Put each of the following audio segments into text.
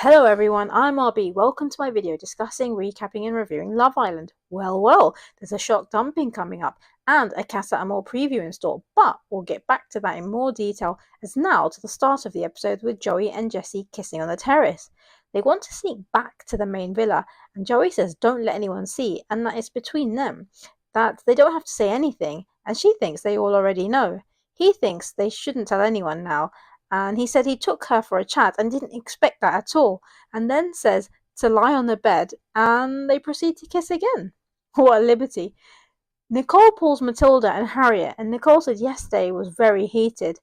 Hello everyone, I'm RB. Welcome to my video discussing, recapping and reviewing Love Island. Well, there's a shock dumping coming up and a Casa Amor preview in store, but we'll get back to that in more detail as now to the start of the episode with Joey and Jessy kissing on the terrace. They want to sneak back to the main villa and Joey says don't let anyone see and that it's between them, that they don't have to say anything and she thinks they all already know. He thinks they shouldn't tell anyone now and he said he took her for a chat and didn't expect that at all, and then says to lie on the bed, and they proceed to kiss again. What a liberty. Nicole pulls Matilda and Harriet, and Nicole said yesterday was very heated.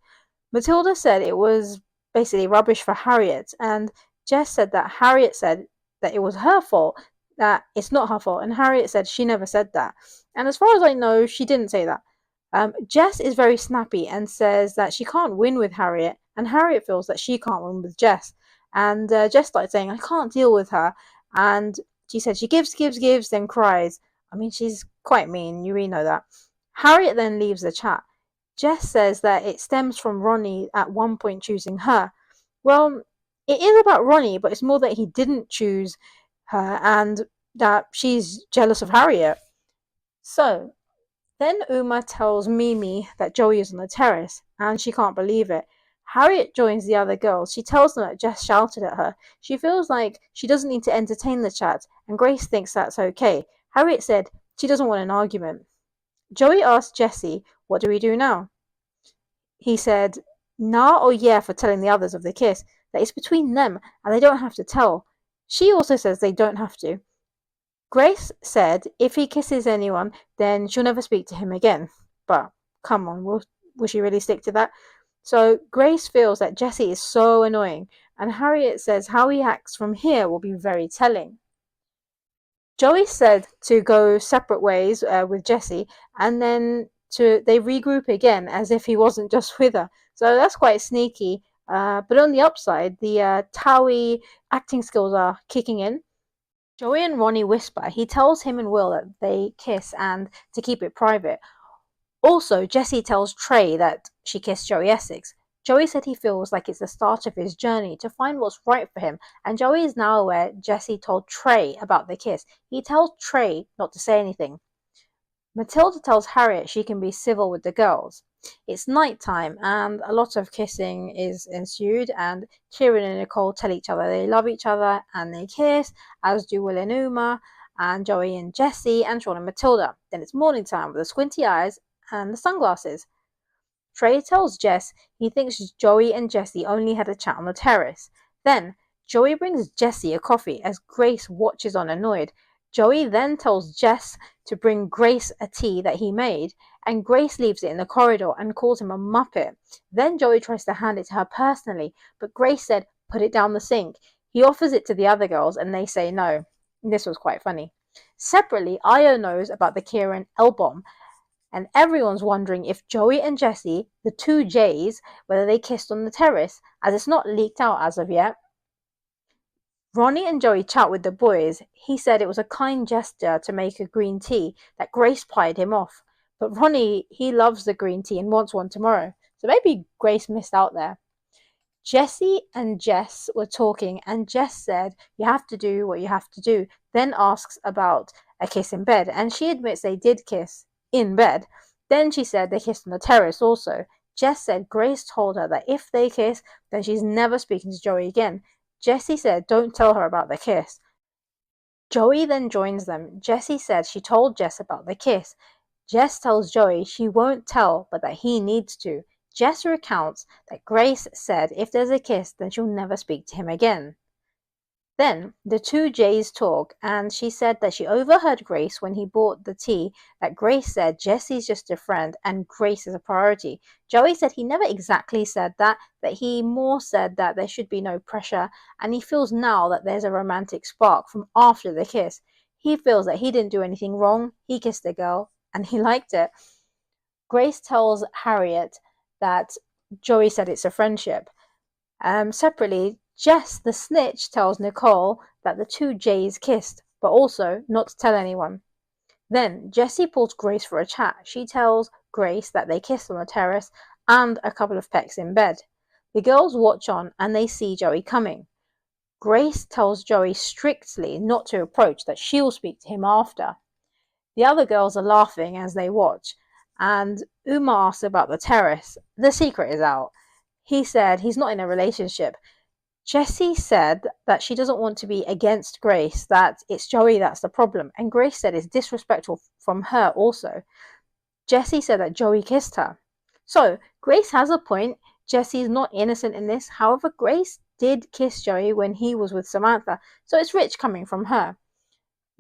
Matilda said it was basically rubbish for Harriet, and Jess said that Harriet said that it was her fault, that it's not her fault, and Harriet said she never said that. And as far as I know, she didn't say that. Jess is very snappy and says that she can't win with Harriet, and Harriet feels that she can't win with Jess. And Jess started saying, I can't deal with her. And she said she gives, then cries. I mean, she's quite mean, you really know that. Harriet then leaves the chat. Jess says that it stems from Ronnie at one point choosing her. Well, it is about Ronnie, but it's more that he didn't choose her and that she's jealous of Harriet. So, then Uma tells Mimi that Joey is on the terrace, and she can't believe it. Harriet joins the other girls. She tells them that Jess shouted at her. She feels like she doesn't need to entertain the chat, and Grace thinks that's okay. Harriet said she doesn't want an argument. Joey asked Jessy, what do we do now? He said, nah or yeah for telling the others of the kiss, that it's between them, and they don't have to tell. She also says they don't have to. Grace said if he kisses anyone, then she'll never speak to him again. But come on, will she really stick to that? So Grace feels that Jessy is so annoying, and Harriet says how he acts from here will be very telling. Joey said to go separate ways with Jessy, and then they regroup again as if he wasn't just with her. So that's quite sneaky. But on the upside, the Towie acting skills are kicking in. Joey and Ronnie whisper. He tells him and Will that they kiss and to keep it private. Also, Jessy tells Trey that she kissed Joey Essex. Joey said he feels like it's the start of his journey to find what's right for him, and Joey is now aware Jessy told Trey about the kiss. He tells Trey not to say anything. Matilda tells Harriet she can be civil with the girls. It's night time and a lot of kissing is ensued, and Ciaran and Nicole tell each other they love each other and they kiss, as do Will and Uma, and Joey and Jessy, and Sean and Matilda. Then it's morning time with the squinty eyes and the sunglasses. Trey tells Jess he thinks Joey and Jessy only had a chat on the terrace. Then Joey brings Jessy a coffee as Grace watches on annoyed. Joey then tells Jess to bring Grace a tea that he made, and Grace leaves it in the corridor and calls him a muppet. Then Joey tries to hand it to her personally, but Grace said, put it down the sink. He offers it to the other girls and they say no. This was quite funny. Separately, Io knows about the Ciaran L-bomb, and everyone's wondering if Joey and Jessy, the two J's, whether they kissed on the terrace, as it's not leaked out as of yet. Ronnie and Joey chat with the boys. He said it was a kind gesture to make a green tea, that Grace pied him off. But Ronnie, he loves the green tea and wants one tomorrow. So maybe Grace missed out there. Jessy and Jess were talking, and Jess said, you have to do what you have to do, then asks about a kiss in bed, and she admits they did kiss in bed. Then she said they kissed on the terrace also. Jess said Grace told her that if they kiss, then she's never speaking to Joey again. Jessy said don't tell her about the kiss. Joey then joins them. Jessy said she told Jess about the kiss. Jess tells Joey she won't tell, but that he needs to. Jess recounts that Grace said if there's a kiss, then she'll never speak to him again. Then the two J's talk, and she said that she overheard Grace when he bought the tea, that Grace said Jessy's just a friend and Grace is a priority. Joey said he never exactly said that he more said that there should be no pressure, and he feels now that there's a romantic spark from after the kiss. He feels that he didn't do anything wrong, he kissed a girl, and he liked it. Grace tells Harriet that Joey said it's a friendship. Separately, Jess, the snitch, tells Nicole that the two J's kissed, but also not to tell anyone. Then Jessy pulls Grace for a chat. She tells Grace that they kissed on the terrace and a couple of pecks in bed. The girls watch on and they see Joey coming. Grace tells Joey strictly not to approach, that she'll speak to him after. The other girls are laughing as they watch, and Uma asks about the terrace. The secret is out. He said he's not in a relationship. Jessy said that she doesn't want to be against Grace, that it's Joey that's the problem, and Grace said it's disrespectful from her also. Jessy said that Joey kissed her. So, Grace has a point. Jessy's not innocent in this. However, Grace did kiss Joey when he was with Samantha, so it's rich coming from her.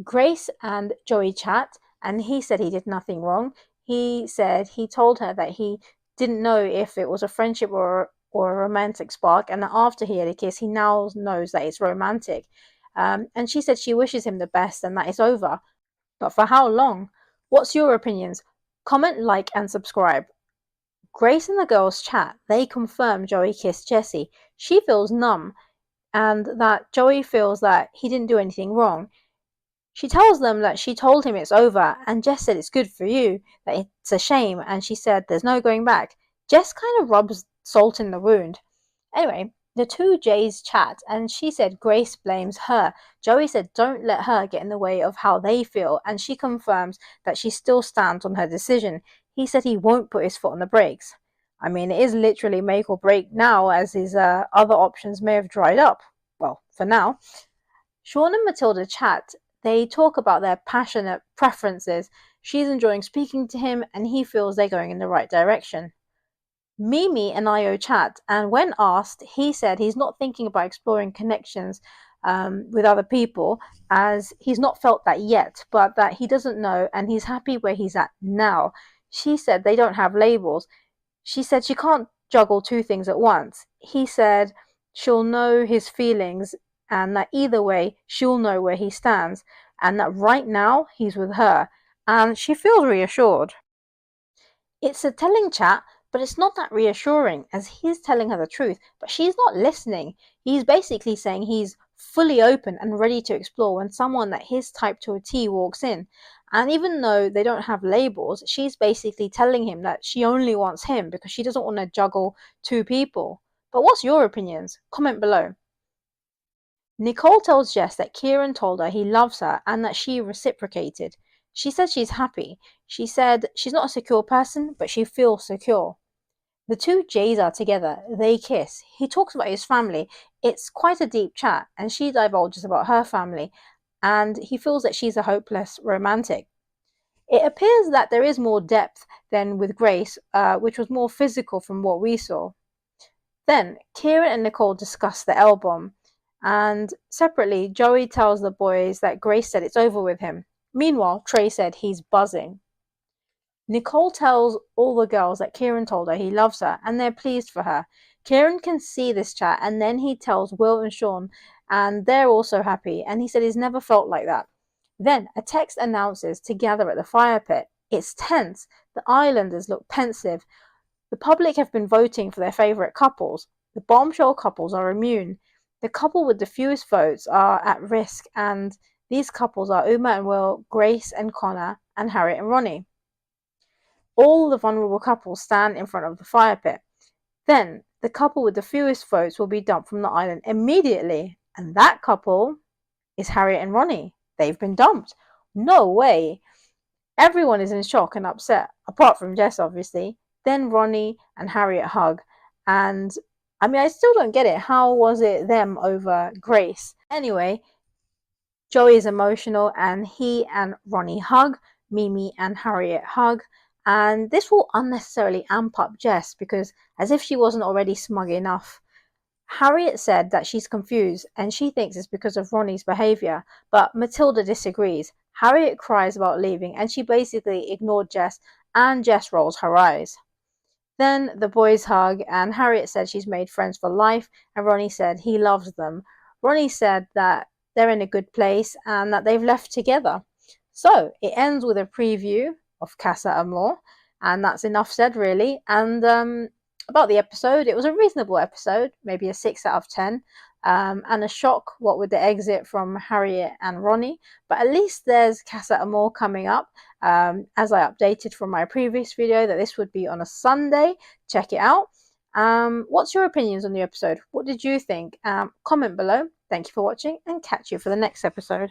Grace and Joey chat, and he said he did nothing wrong. He said he told her that he didn't know if it was a friendship or a romantic spark, and that after he had a kiss, he now knows that it's romantic. And she said she wishes him the best and that it's over. But for how long? What's your opinions? Comment, like, and subscribe. Grace and the girls chat. They confirm Joey kissed Jessy. She feels numb, and that Joey feels that he didn't do anything wrong. She tells them that she told him it's over, and Jess said it's good for you, that it's a shame, and she said there's no going back. Jess kind of rubs salt in the wound. Anyway, the two Jays chat, and she said Grace blames her. Joey said don't let her get in the way of how they feel, and she confirms that she still stands on her decision. He said he won't put his foot on the brakes. I mean, it is literally make or break now, as his other options may have dried up. Well, for now. Sean and Matilda chat. They talk about their passionate preferences. She's enjoying speaking to him, and he feels they're going in the right direction. Mimi and Io chat, and when asked, he said he's not thinking about exploring connections with other people, as he's not felt that yet, but that he doesn't know, and he's happy where he's at now. She said they don't have labels. She said she can't juggle two things at once. He said she'll know his feelings, and that either way she'll know where he stands, and that right now he's with her, and she feels reassured. It's a telling chat, but it's not that reassuring, as he's telling her the truth, but she's not listening. He's basically saying he's fully open and ready to explore when someone that his type to a T walks in. And even though they don't have labels, she's basically telling him that she only wants him because she doesn't want to juggle two people. But what's your opinions? Comment below. Nicole tells Jess that Ciaran told her he loves her and that she reciprocated. She said she's happy. She said she's not a secure person, but she feels secure. The two Jays are together. They kiss. He talks about his family. It's quite a deep chat, and she divulges about her family, and he feels that she's a hopeless romantic. It appears that there is more depth than with Grace, which was more physical from what we saw. Then Ciaran and Nicole discuss the L-bomb, and separately, Joey tells the boys that Grace said it's over with him. Meanwhile, Trey said he's buzzing. Nicole tells all the girls that Ciaran told her he loves her, and they're pleased for her. Ciaran can see this chat, and then he tells Will and Sean, and they're also happy, and he said he's never felt like that. Then a text announces to gather at the fire pit. It's tense. The islanders look pensive. The public have been voting for their favourite couples. The bombshell couples are immune. The couple with the fewest votes are at risk, and these couples are Uma and Will, Grace and Connor, and Harriett and Ronnie. All the vulnerable couples stand in front of the fire pit. Then the couple with the fewest votes will be dumped from the island immediately, and that couple is Harriett and Ronnie. They've been dumped. No way. Everyone is in shock and upset, apart from Jess, obviously. Then Ronnie and Harriett hug, and I mean, I still don't get it. How was it them over Grace? Anyway, Joey is emotional, and he and Ronnie hug. Mimi and Harriett hug, and this will unnecessarily amp up Jess, because as if she wasn't already smug enough. Harriett said that she's confused, and she thinks it's because of Ronnie's behaviour, but Matilda disagrees. Harriett cries about leaving, and she basically ignored Jess, and Jess rolls her eyes. Then the boys hug, and Harriett said she's made friends for life, and Ronnie said he loves them. Ronnie said that they're in a good place and that they've left together. So it ends with a preview of Casa Amor, and that's enough said, really. And about the episode, it was a reasonable episode, maybe a 6 out of 10. And a shock, what with the exit from Harriett and Ronnie. But at least there's Casa Amor coming up. As I updated from my previous video that this would be on a Sunday. Check it out. What's your opinions on the episode? What did you think? Comment below. Thank you for watching and catch you for the next episode.